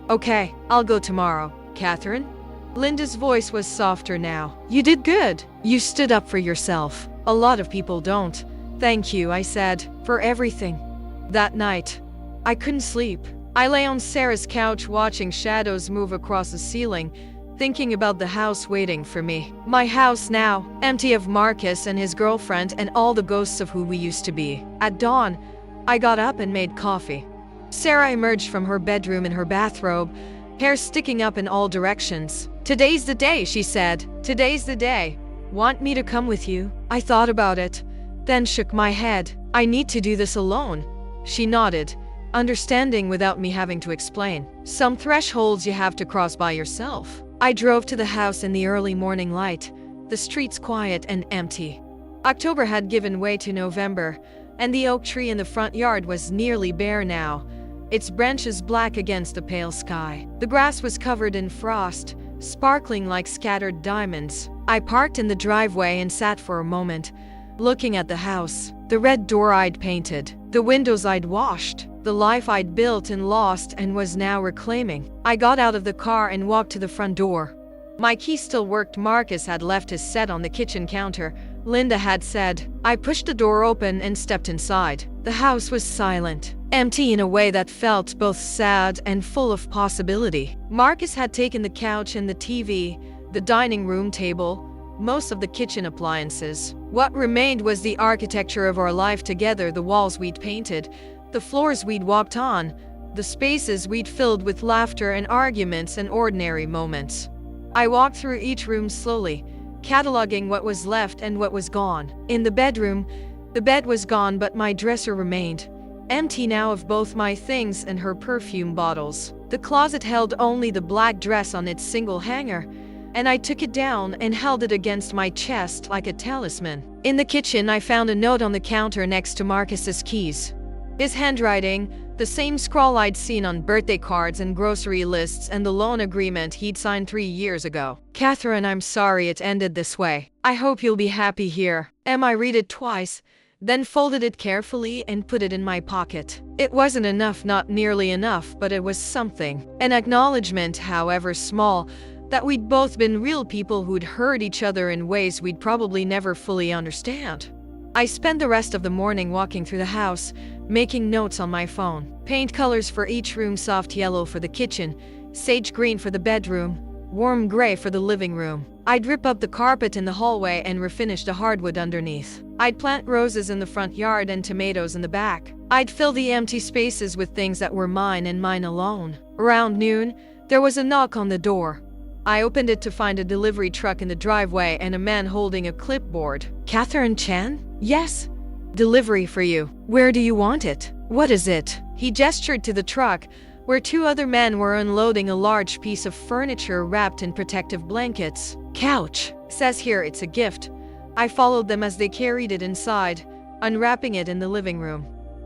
Okay, I'll go tomorrow, Catherine. Linda's voice was softer now. You did good. You stood up for yourself. A lot of people don't. Thank you, I said, for everything. That night, I couldn't sleep. I lay on Sarah's couch watching shadows move across the ceiling, thinking about the house waiting for me. My house now, empty of Marcus and his girlfriend and all the ghosts of who we used to be. At dawn, I got up and made coffee. Sarah emerged from her bedroom in her bathrobe, hair sticking up in all directions. Today's the day, she said. Today's the day. Want me to come with you? I thought about it, then shook my head. I need to do this alone. She nodded, understanding without me having to explain. Some thresholds you have to cross by yourself. I drove to the house in the early morning light, the streets quiet and empty. October had given way to November, and the oak tree in the front yard was nearly bare now, its branches black against the pale sky. The grass was covered in frost, sparkling like scattered diamonds. I parked in the driveway and sat for a moment, looking at the house, the red door I'd painted, the windows I'd washed, the life I'd built and lost and was now reclaiming. I got out of the car and walked to the front door. My key still worked. Marcus had left his set on the kitchen counter, Linda had said. I pushed the door open and stepped inside. The house was silent, empty in a way that felt both sad and full of possibility. Marcus had taken the couch and the TV, the dining room table, most of the kitchen appliances. What remained was the architecture of our life together, the walls we'd painted, the floors we'd walked on, the spaces we'd filled with laughter and arguments and ordinary moments. I walked through each room slowly, cataloging what was left and what was gone. In the bedroom, the bed was gone, but my dresser remained, empty now of both my things and her perfume bottles. The closet held only the black dress on its single hanger, and I took it down and held it against my chest like a talisman. In the kitchen, I found a note on the counter next to Marcus's keys. His handwriting, the same scrawl I'd seen on birthday cards and grocery lists, and the loan agreement he'd signed 3 years ago. Catherine, I'm sorry it ended this way. I hope you'll be happy here. I read it twice, then folded it carefully and put it in my pocket. It wasn't enough, not nearly enough, but it was something. An acknowledgement, however small, that we'd both been real people who'd hurt each other in ways we'd probably never fully understand. I spent the rest of the morning walking through the house, making notes on my phone. Paint colors for each room: soft yellow for the kitchen, sage green for the bedroom, warm gray for the living room. I'd rip up the carpet in the hallway and refinish the hardwood underneath. I'd plant roses in the front yard and tomatoes in the back. I'd fill the empty spaces with things that were mine and mine alone. Around noon, there was a knock on the door. I opened it to find a delivery truck in the driveway and a man holding a clipboard. Catherine Chan? Yes. Delivery for you. Where do you want it? What is it? He gestured to the truck, where 2 other men were unloading a large piece of furniture wrapped in protective blankets. Couch. Says here it's a gift. I followed them as they carried it inside, unwrapping it in the living room.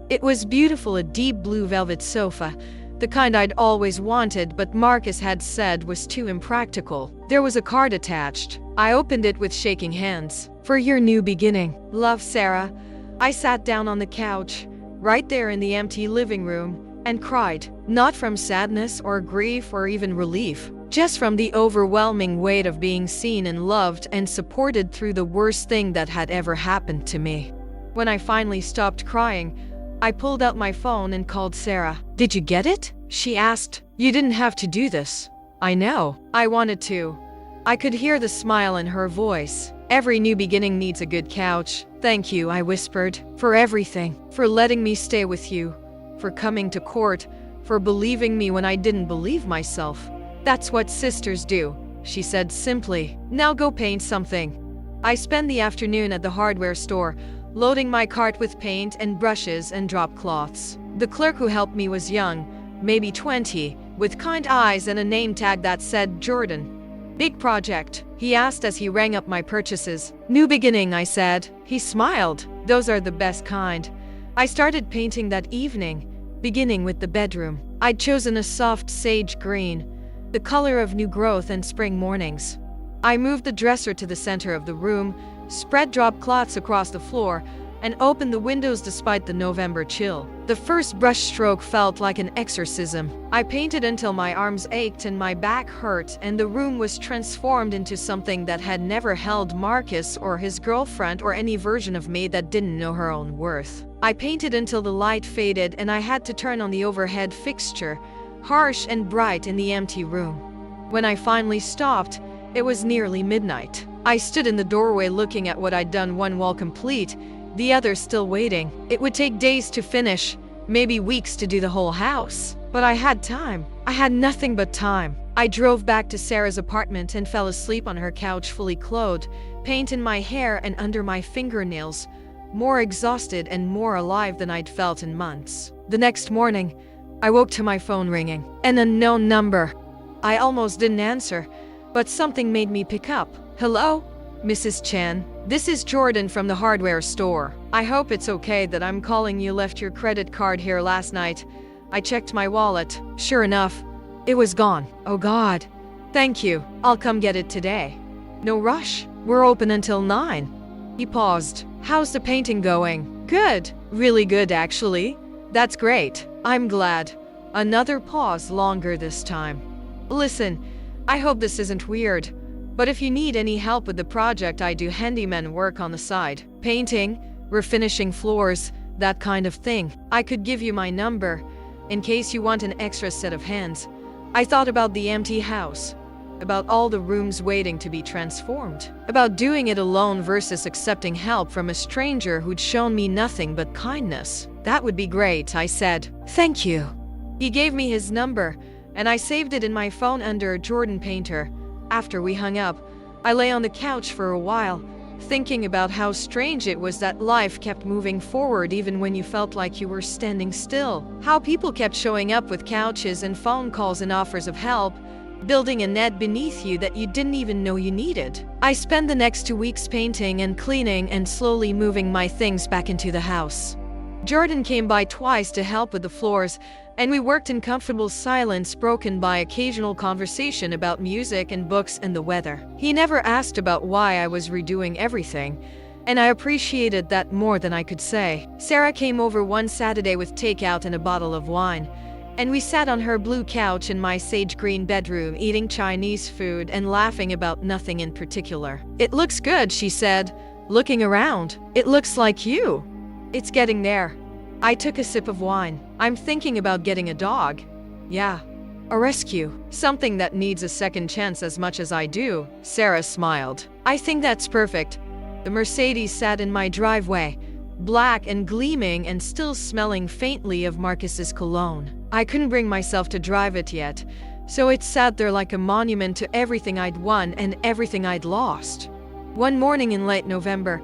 It was beautiful, a deep blue velvet sofa, the kind I'd always wanted, but Marcus had said was too impractical. There was a card attached. I opened it with shaking hands. For your new beginning. Love, Sarah. I sat down on the couch, right there in the empty living room, and cried. Not from sadness or grief or even relief, just from the overwhelming weight of being seen and loved and supported through the worst thing that had ever happened to me. When I finally stopped crying, I pulled out my phone and called Sarah. Did you get it? She asked. You didn't have to do this. I know. I wanted to. I could hear the smile in her voice. Every new beginning needs a good couch. Thank you, I whispered, for everything. For letting me stay with you. For coming to court. For believing me when I didn't believe myself. That's what sisters do, she said simply. Now go paint something. I spent the afternoon at the hardware store, loading my cart with paint and brushes and drop cloths. The clerk who helped me was young, maybe 20, with kind eyes and a name tag that said Jordan. Big project? He asked as he rang up my purchases. New beginning, I said. He smiled. Those are the best kind. I started painting that evening, beginning with the bedroom. I'd chosen a soft sage green, the color of new growth and spring mornings. I moved the dresser to the center of the room, spread drop cloths across the floor, and opened the windows despite the November chill. The first brush stroke felt like an exorcism. I painted until my arms ached and my back hurt, and the room was transformed into something that had never held Marcus or his girlfriend or any version of me that didn't know her own worth. I painted until the light faded and I had to turn on the overhead fixture, harsh and bright in the empty room. When I finally stopped, it was nearly midnight. I stood in the doorway looking at what I'd done, one wall complete, the other still waiting. It would take days to finish, maybe weeks to do the whole house. But I had time. I had nothing but time. I drove back to Sarah's apartment and fell asleep on her couch, fully clothed, paint in my hair and under my fingernails, more exhausted and more alive than I'd felt in months. The next morning, I woke to my phone ringing. An unknown number. I almost didn't answer, but something made me pick up. Hello? Mrs. Chan, this is Jordan from the hardware store. I hope it's okay that I'm calling you. Left your credit card here last night. I checked my wallet. Sure enough, it was gone. Oh God. Thank you. I'll come get it today. No rush. We're open until 9. He paused. How's the painting going? Good. Really good, actually. That's great. I'm glad. Another pause, longer this time. Listen, I hope this isn't weird, but if you need any help with the project, I do handyman work on the side. Painting, refinishing floors, that kind of thing. I could give you my number, in case you want an extra set of hands. I thought about the empty house, about all the rooms waiting to be transformed, about doing it alone versus accepting help from a stranger who'd shown me nothing but kindness. "That would be great," I said. "Thank you." He gave me his number, and I saved it in my phone under Jordan Painter. After we hung up, I lay on the couch for a while, thinking about how strange it was that life kept moving forward even when you felt like you were standing still. How people kept showing up with couches and phone calls and offers of help, building a net beneath you that you didn't even know you needed. I spent the next 2 weeks painting and cleaning and slowly moving my things back into the house. Jordan came by twice to help with the floors, and we worked in comfortable silence broken by occasional conversation about music and books and the weather. He never asked about why I was redoing everything, and I appreciated that more than I could say. Sarah came over one Saturday with takeout and a bottle of wine, and we sat on her blue couch in my sage green bedroom eating Chinese food and laughing about nothing in particular. "It looks good," she said, looking around. "It looks like you." "It's getting there." I took a sip of wine. "I'm thinking about getting a dog." "Yeah. A rescue. Something that needs a second chance as much as I do." Sarah smiled. "I think that's perfect." The Mercedes sat in my driveway, black and gleaming and still smelling faintly of Marcus's cologne. I couldn't bring myself to drive it yet, so it sat there like a monument to everything I'd won and everything I'd lost. One morning in late November,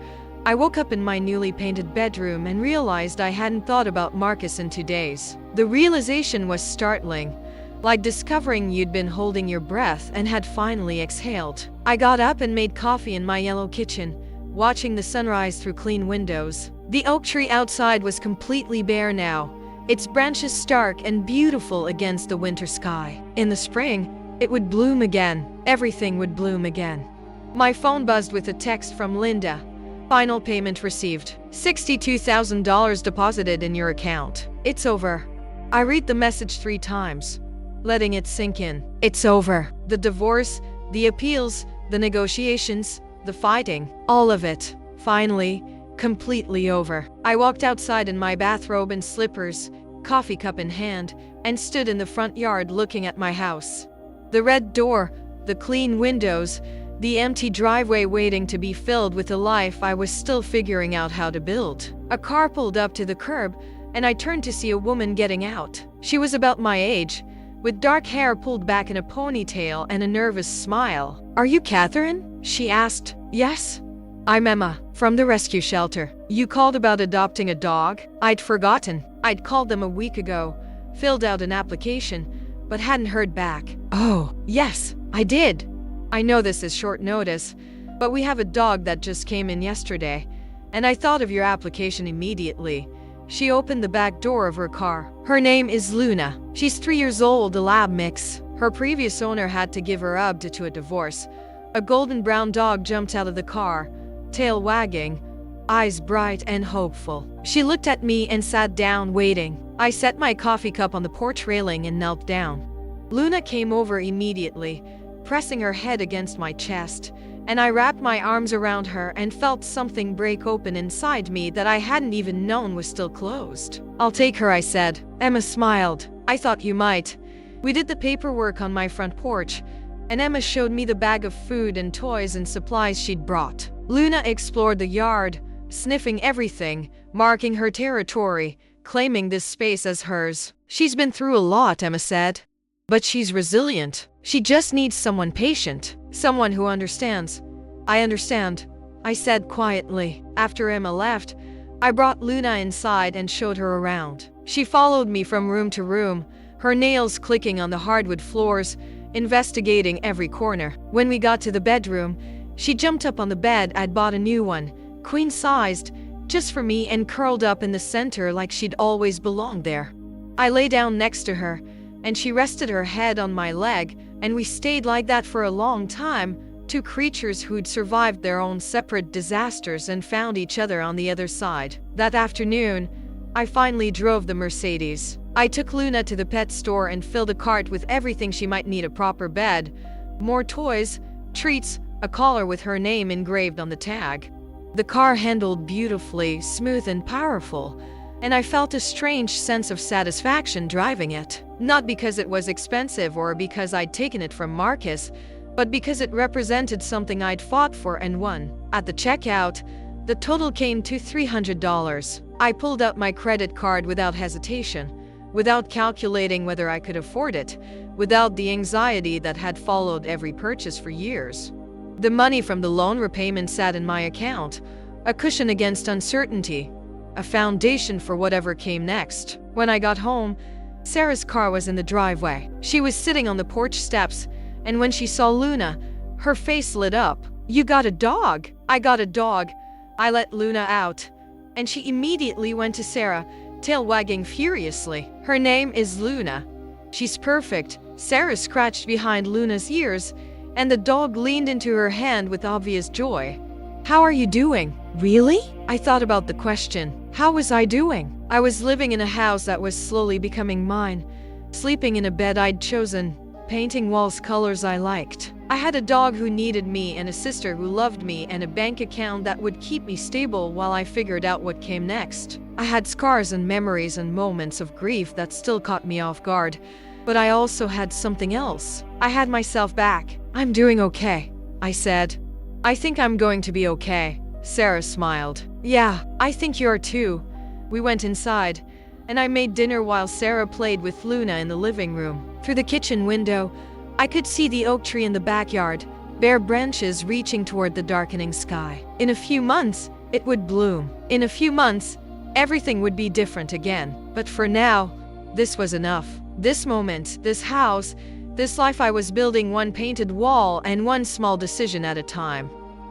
I woke up in my newly painted bedroom and realized I hadn't thought about Marcus in 2 days. The realization was startling, like discovering you'd been holding your breath and had finally exhaled. I got up and made coffee in my yellow kitchen, watching the sunrise through clean windows. The oak tree outside was completely bare now, its branches stark and beautiful against the winter sky. In the spring, it would bloom again. Everything would bloom again. My phone buzzed with a text from Linda. "Final payment received. $62,000 deposited in your account. It's over." I read the message 3 times, letting it sink in. It's over. The divorce, the appeals, the negotiations, the fighting, all of it. Finally, completely over. I walked outside in my bathrobe and slippers, coffee cup in hand, and stood in the front yard looking at my house. The red door, the clean windows, the empty driveway waiting to be filled with a life I was still figuring out how to build. A car pulled up to the curb, and I turned to see a woman getting out. She was about my age, with dark hair pulled back in a ponytail and a nervous smile. "Are you Catherine?" she asked. "Yes. I'm Emma, from the rescue shelter. You called about adopting a dog?" I'd forgotten. I'd called them a week ago, filled out an application, but hadn't heard back. "Oh, yes, I did. I know this is short notice, but we have a dog that just came in yesterday, and I thought of your application immediately." She opened the back door of her car. "Her name is Luna. She's 3 years old, a lab mix. Her previous owner had to give her up due to a divorce." A golden brown dog jumped out of the car, tail wagging, eyes bright and hopeful. She looked at me and sat down, waiting. I set my coffee cup on the porch railing and knelt down. Luna came over immediately, pressing her head against my chest, and I wrapped my arms around her and felt something break open inside me that I hadn't even known was still closed. "I'll take her," I said. Emma smiled. "I thought you might." We did the paperwork on my front porch, and Emma showed me the bag of food and toys and supplies she'd brought. Luna explored the yard, sniffing everything, marking her territory, claiming this space as hers. "She's been through a lot," Emma said. "But she's resilient. She just needs someone patient, someone who understands." "I understand," I said quietly. After Emma left, I brought Luna inside and showed her around. She followed me from room to room, her nails clicking on the hardwood floors, investigating every corner. When we got to the bedroom, she jumped up on the bed. I'd bought a new one, queen-sized, just for me, and curled up in the center like she'd always belonged there. I lay down next to her, and she rested her head on my leg, and we stayed like that for a long time, 2 creatures who'd survived their own separate disasters and found each other on the other side. That afternoon, I finally drove the Mercedes. I took Luna to the pet store and filled a cart with everything she might need: a proper bed, more toys, treats, a collar with her name engraved on the tag. The car handled beautifully, smooth and powerful, and I felt a strange sense of satisfaction driving it. Not because it was expensive or because I'd taken it from Marcus, but because it represented something I'd fought for and won. At the checkout, the total came to $300. I pulled out my credit card without hesitation, without calculating whether I could afford it, without the anxiety that had followed every purchase for years. The money from the loan repayment sat in my account, a cushion against uncertainty, a foundation for whatever came next. When I got home, Sarah's car was in the driveway. She was sitting on the porch steps, and when she saw Luna, her face lit up. "You got a dog?" "I got a dog." I let Luna out, and she immediately went to Sarah, tail wagging furiously. "Her name is Luna. She's perfect." Sarah scratched behind Luna's ears, and the dog leaned into her hand with obvious joy. "How are you doing?" "Really?" I thought about the question. How was I doing? I was living in a house that was slowly becoming mine, sleeping in a bed I'd chosen, painting walls colors I liked. I had a dog who needed me and a sister who loved me and a bank account that would keep me stable while I figured out what came next. I had scars and memories and moments of grief that still caught me off guard, but I also had something else. I had myself back. "I'm doing okay," I said. "I think I'm going to be okay." Sarah smiled. "Yeah, I think you're too." We went inside, and I made dinner while Sarah played with Luna in the living room. Through the kitchen window, I could see the oak tree in the backyard, bare branches reaching toward the darkening sky. In a few months, it would bloom. In a few months, everything would be different again. But for now, this was enough. This moment, this house, this life I was building one painted wall and one small decision at a time.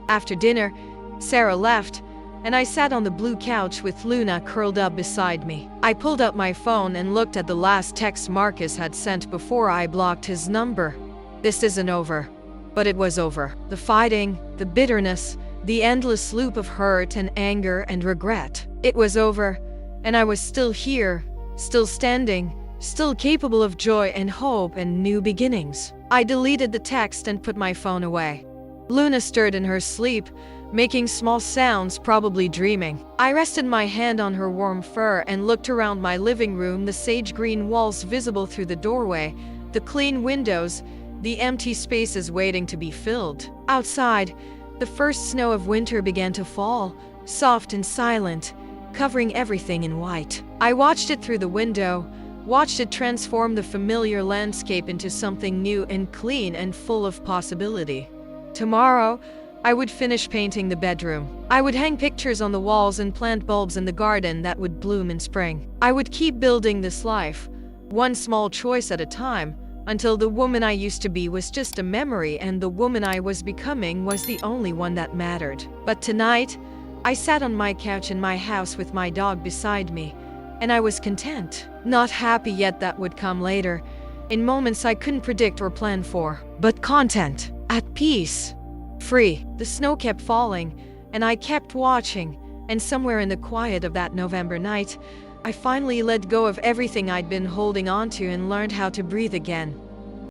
After dinner, Sarah left, and I sat on the blue couch with Luna curled up beside me. I pulled out my phone and looked at the last text Marcus had sent before I blocked his number. This isn't over. But it was over. The fighting, the bitterness, the endless loop of hurt and anger and regret. It was over, and I was still here, still standing, still capable of joy and hope and new beginnings. I deleted the text and put my phone away. Luna stirred in her sleep, making small sounds, probably dreaming. I rested my hand on her warm fur and looked around my living room, the sage-green walls visible through the doorway, the clean windows, the empty spaces waiting to be filled. Outside, the first snow of winter began to fall, soft and silent, covering everything in white. I watched it through the window, watched it transform the familiar landscape into something new and clean and full of possibility. Tomorrow, I would finish painting the bedroom. I would hang pictures on the walls and plant bulbs in the garden that would bloom in spring. I would keep building this life, one small choice at a time, until the woman I used to be was just a memory and the woman I was becoming was the only one that mattered. But tonight, I sat on my couch in my house with my dog beside me, and I was content. Not happy yet, that would come later, in moments I couldn't predict or plan for, but content, at peace. Free. The snow kept falling, and I kept watching, and somewhere in the quiet of that November night, I finally let go of everything I'd been holding on to and learned how to breathe again.